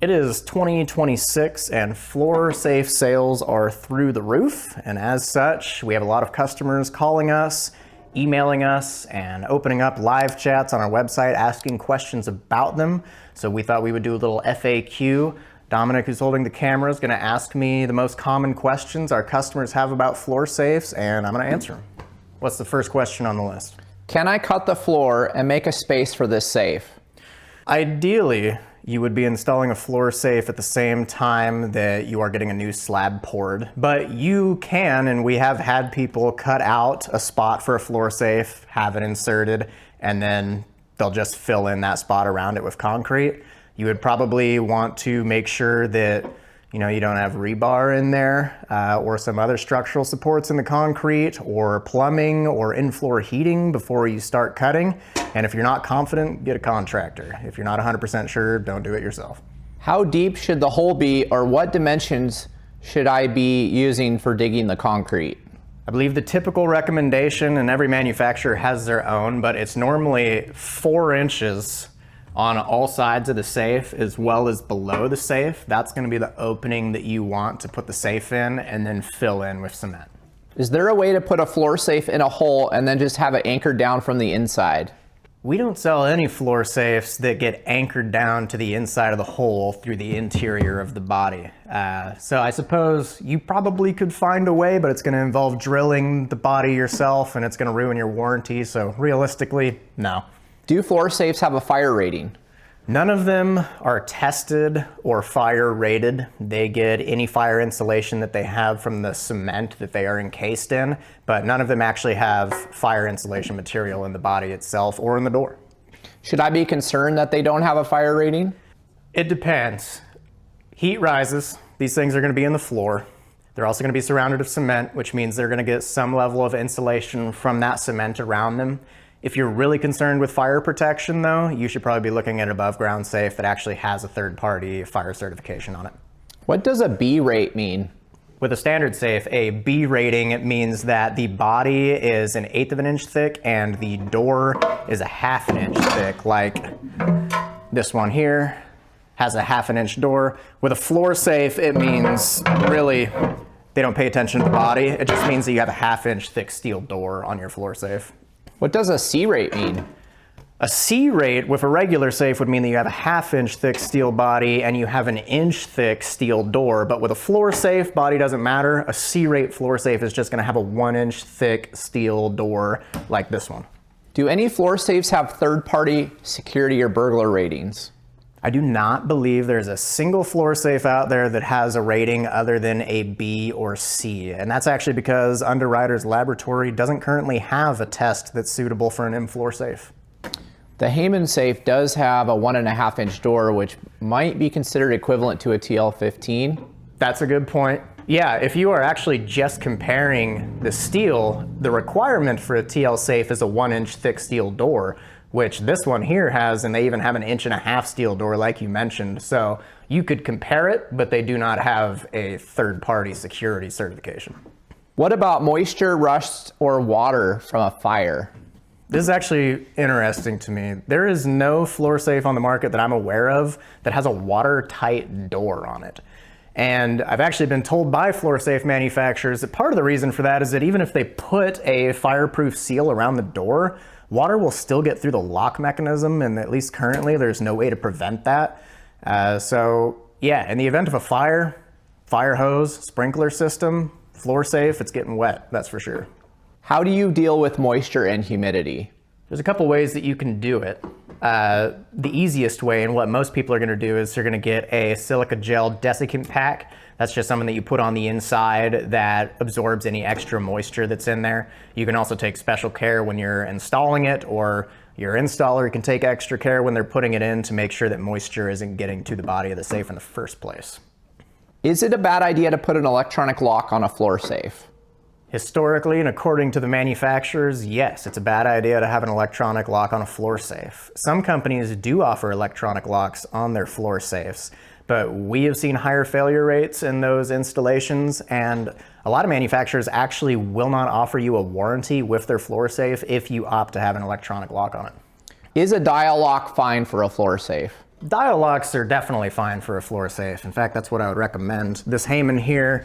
It is 2026 and floor safe sales are through the roof, and as such, we have a lot of customers calling us, emailing us, and opening up live chats on our website asking questions about them. So we thought we would do a little FAQ. Dominic, who's holding the camera, is going to ask me the most common questions our customers have about floor safes, and I'm going to answer them. What's the first question on the list? Can I cut the floor and make a space for this safe? Ideally, you would be installing a floor safe at the same time that you are getting a new slab poured. But you can, and we have had people cut out a spot for a floor safe, have it inserted, and then they'll just fill in that spot around it with concrete. You would probably want to make sure that you don't have rebar in there or some other structural supports in the concrete or plumbing or in-floor heating before you start cutting. And if you're not confident, get a contractor. If you're not 100% sure, don't do it yourself. How deep should the hole be, or what dimensions should I be using for digging the concrete? I believe the typical recommendation, and every manufacturer has their own, but it's normally 4 inches on all sides of the safe as well as below the safe. That's going to be the opening that you want to put the safe in and then fill in with cement. Is there a way to put a floor safe in a hole and then just have it anchored down from the inside? We don't sell any floor safes that get anchored down to the inside of the hole through the interior of the body. So I suppose you probably could find a way, but it's going to involve drilling the body yourself and it's going to ruin your warranty. So realistically, no. Do floor safes have a fire rating? None of them are tested or fire rated. They get any fire insulation that they have from the cement that they are encased in, but none of them actually have fire insulation material in the body itself or in the door. Should I be concerned that they don't have a fire rating? It depends. Heat rises. These things are going to be in the floor. They're also going to be surrounded with cement, which means they're going to get some level of insulation from that cement around them. If you're really concerned with fire protection, though, you should probably be looking at an above ground safe that actually has a third-party fire certification on it. What does a B rate mean? With a standard safe, a B rating means that the body is 1/8 of an inch thick and the door is 1/2 inch thick, like this one here has a 1/2 inch door. With a floor safe, it means really they don't pay attention to the body. It just means that you have a 1/2 inch thick steel door on your floor safe. What does a C rate mean? A C rate with a regular safe would mean that you have a 1/2 inch thick steel body and you have an inch thick steel door. But with a floor safe, body doesn't matter. A C rate floor safe is just going to have a 1 inch thick steel door like this one. Do any floor safes have third-party security or burglar ratings? I do not believe there's a single floor safe out there that has a rating other than a B or C. And that's actually because Underwriters Laboratory doesn't currently have a test that's suitable for an M-floor safe. The Heyman safe does have a 1.5 inch door, which might be considered equivalent to a TL15. That's a good point. Yeah, if you are actually just comparing the steel, the requirement for a TL safe is a 1 inch thick steel door, which this one here has, and they even have an 1.5 inch steel door like you mentioned. So you could compare it, but they do not have a third-party security certification. What about moisture, rust, or water from a fire? This is actually interesting to me. There is no floor safe on the market that I'm aware of that has a watertight door on it. And I've actually been told by floor safe manufacturers that part of the reason for that is that even if they put a fireproof seal around the door, water will still get through the lock mechanism, and at least currently there's no way to prevent that. So yeah, in the event of a fire hose, sprinkler system, floor safe, it's getting wet, that's for sure. How do you deal with moisture and humidity? There's a couple ways that you can do it. The easiest way, and what most people are going to do, is they're going to get a silica gel desiccant pack. That's just something that you put on the inside that absorbs any extra moisture that's in there. You can also take special care when you're installing it, or your installer can take extra care when they're putting it in to make sure that moisture isn't getting to the body of the safe in the first place. Is it a bad idea to put an electronic lock on a floor safe? Historically, and according to the manufacturers, yes, it's a bad idea to have an electronic lock on a floor safe. Some companies do offer electronic locks on their floor safes, but we have seen higher failure rates in those installations, and a lot of manufacturers actually will not offer you a warranty with their floor safe if you opt to have an electronic lock on it. Is a dial lock fine for a floor safe? Dial locks are definitely fine for a floor safe. In fact, that's what I would recommend. This Heyman here,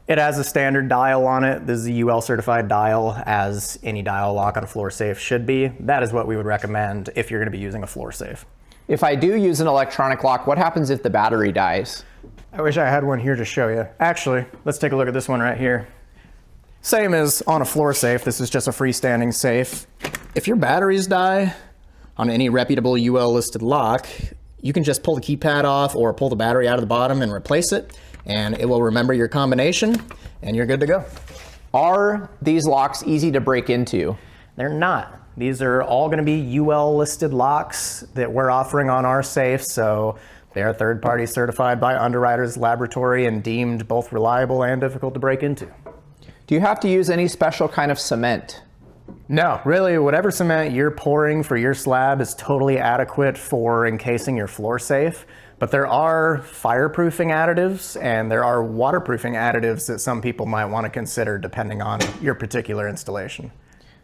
it has a standard dial on it. This is a UL certified dial, as any dial lock on a floor safe should be. That is what we would recommend if you're going to be using a floor safe. If I do use an electronic lock, what happens if the battery dies? I wish I had one here to show you. Actually, let's take a look at this one right here. Same as on a floor safe, this is just a freestanding safe. If your batteries die on any reputable UL listed lock, you can just pull the keypad off or pull the battery out of the bottom and replace it, and it will remember your combination, and you're good to go. Are these locks easy to break into? They're not. These are all going to be UL listed locks that we're offering on our safe, so they're third-party certified by Underwriters Laboratory and deemed both reliable and difficult to break into. Do you have to use any special kind of cement? No, really, whatever cement you're pouring for your slab is totally adequate for encasing your floor safe. But there are fireproofing additives and there are waterproofing additives that some people might want to consider depending on your particular installation.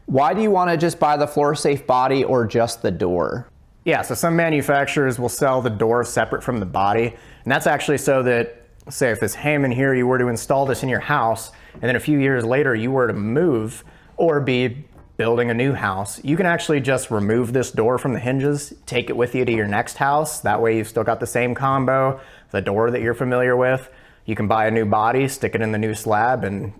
Why do you want to just buy the floor safe body or just the door? Yeah, so some manufacturers will sell the door separate from the body. And that's actually so that, say if this Heyman here, you were to install this in your house, and then a few years later you were to move or be building a new house, you can actually just remove this door from the hinges, take it with you to your next house. That way you've still got the same combo, the door that you're familiar with. You can buy a new body, stick it in the new slab, and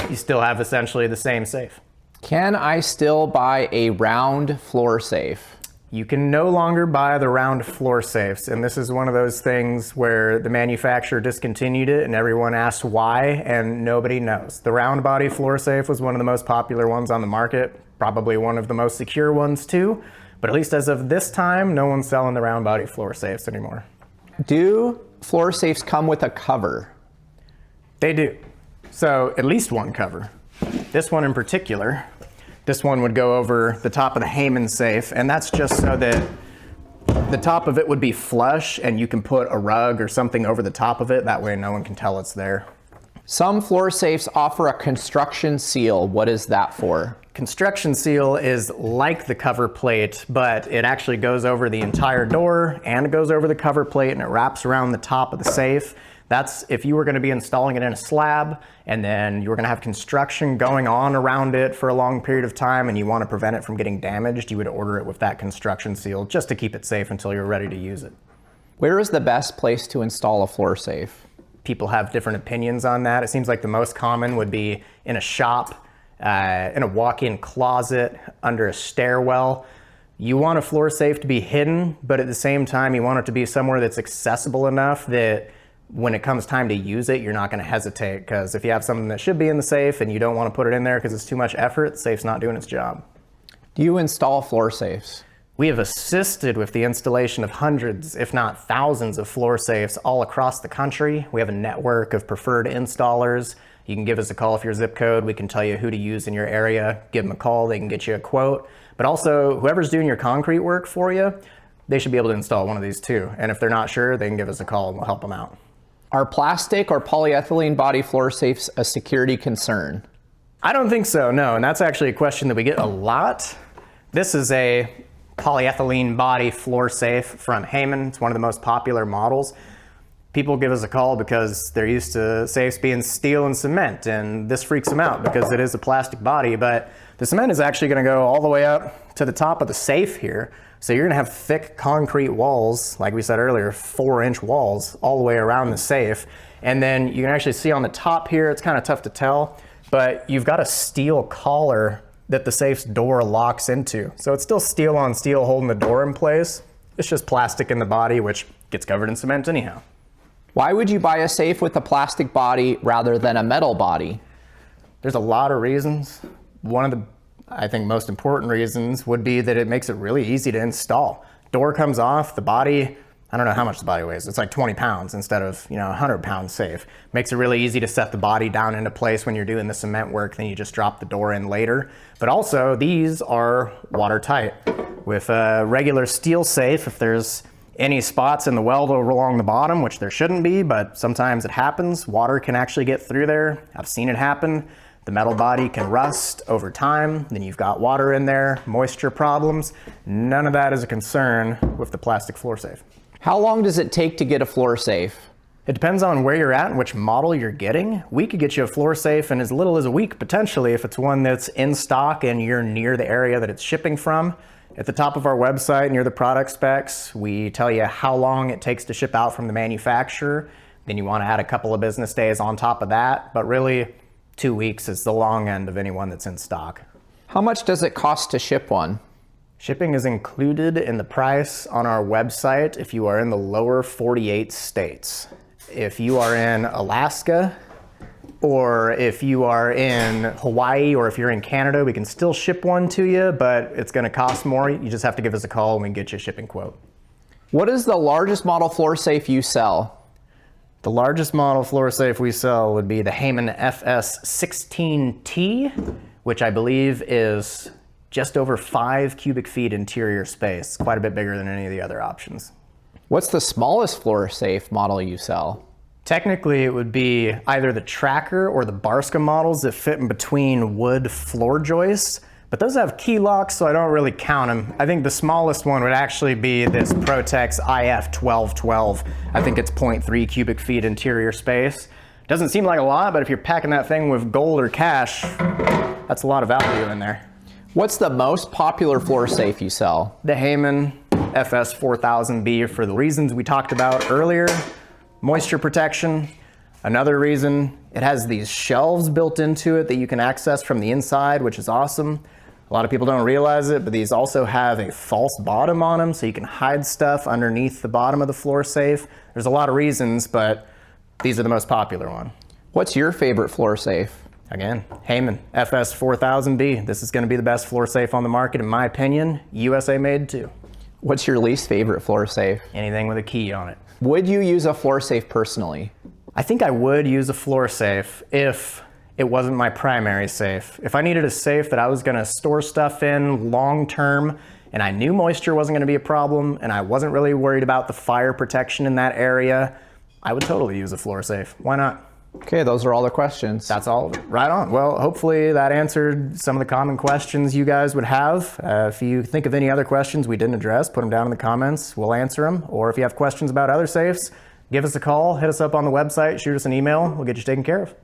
you still have essentially the same safe. Can I still buy a round floor safe? You can no longer buy the round floor safes, and this is one of those things where the manufacturer discontinued it and everyone asks why, and nobody knows. The round body floor safe was one of the most popular ones on the market, probably one of the most secure ones too, but at least as of this time, no one's selling the round body floor safes anymore. Do floor safes come with a cover? They do. So at least one cover. This one in particular, this one would go over the top of the Heyman safe, and that's just so that the top of it would be flush and you can put a rug or something over the top of it. That way no one can tell it's there. Some floor safes offer a construction seal. What is that for? Construction seal is like the cover plate, but it actually goes over the entire door and it goes over the cover plate and it wraps around the top of the safe. That's if you were going to be installing it in a slab and then you were going to have construction going on around it for a long period of time and you want to prevent it from getting damaged, you would order it with that construction seal just to keep it safe until you're ready to use it. Where is the best place to install a floor safe? People have different opinions on that. It seems like the most common would be in a shop, in a walk-in closet, under a stairwell. You want a floor safe to be hidden, but at the same time you want it to be somewhere that's accessible enough that when it comes time to use it, you're not going to hesitate, because if you have something that should be in the safe and you don't want to put it in there because it's too much effort, the safe's not doing its job. Do you install floor safes? We have assisted with the installation of hundreds, if not thousands, of floor safes all across the country. We have a network of preferred installers. You can give us a call if your zip code. We can tell you who to use in your area. Give them a call. They can get you a quote. But also, whoever's doing your concrete work for you, they should be able to install one of these too. And if they're not sure, they can give us a call and we'll help them out. Are plastic or polyethylene body floor safes a security concern? I don't think so, no. And that's actually a question that we get a lot. This is a polyethylene body floor safe from Heyman. It's one of the most popular models. People give us a call because they're used to safes being steel and cement, and this freaks them out because it is a plastic body, but the cement is actually going to go all the way up to the top of the safe here. So you're going to have thick concrete walls, like we said earlier, 4-inch walls all the way around the safe. And then you can actually see on the top here, it's kind of tough to tell, but you've got a steel collar that the safe's door locks into. So it's still steel on steel holding the door in place. It's just plastic in the body, which gets covered in cement anyhow. Why would you buy a safe with a plastic body rather than a metal body? There's a lot of reasons. One of the, I think, most important reasons would be that it makes it really easy to install. Door comes off, the body, I don't know how much the body weighs. It's like 20 pounds instead of, 100-pound safe. Makes it really easy to set the body down into place when you're doing the cement work, then you just drop the door in later. But also, these are watertight. With a regular steel safe, if there's any spots in the weld along the bottom, which there shouldn't be, but sometimes it happens, water can actually get through there. I've seen it happen. The metal body can rust over time, then you've got water in there, moisture problems. None of that is a concern with the plastic floor safe. How long does it take to get a floor safe? It depends on where you're at and which model you're getting. We could get you a floor safe in as little as a week, potentially, if it's one that's in stock and you're near the area that it's shipping from. At the top of our website, near the product specs, we tell you how long it takes to ship out from the manufacturer. Then you want to add a couple of business days on top of that, but really 2 weeks is the long end of anyone that's in stock. How much does it cost to ship one? Shipping is included in the price on our website if you are in the lower 48 states. If you are in Alaska, or if you are in Hawaii, or if you're in Canada, we can still ship one to you, but it's going to cost more. You just have to give us a call and we can get you a shipping quote. What is the largest model floor safe you sell? The largest model floor safe we sell would be the Heyman FS16T, which I believe is just over 5 cubic feet interior space. Quite a bit bigger than any of the other options. What's the smallest floor safe model you sell? Technically, it would be either the Tracker or the Barska models that fit in between wood floor joists, but those have key locks, so I don't really count them. I think the smallest one would actually be this Protex IF1212. I think it's 0.3 cubic feet interior space. Doesn't seem like a lot, but if you're packing that thing with gold or cash, that's a lot of value in there. What's the most popular floor safe you sell? The Heyman FS4000B for the reasons we talked about earlier. Moisture protection. Another reason, it has these shelves built into it that you can access from the inside, which is awesome. A lot of people don't realize it, but these also have a false bottom on them, so you can hide stuff underneath the bottom of the floor safe. There's a lot of reasons, but these are the most popular one. What's your favorite floor safe? Again, Heyman FS4000B. This is going to be the best floor safe on the market, in my opinion. USA made too. What's your least favorite floor safe? Anything with a key on it. Would you use a floor safe personally? I think I would use a floor safe if it wasn't my primary safe. If I needed a safe that I was going to store stuff in long term and I knew moisture wasn't going to be a problem and I wasn't really worried about the fire protection in that area, I would totally use a floor safe. Why not? Okay, those are all the questions. That's all of it. Right on. Well, hopefully that answered some of the common questions you guys would have. If you think of any other questions we didn't address, put them down in the comments. We'll answer them. Or if you have questions about other safes, give us a call, hit us up on the website, shoot us an email. We'll get you taken care of.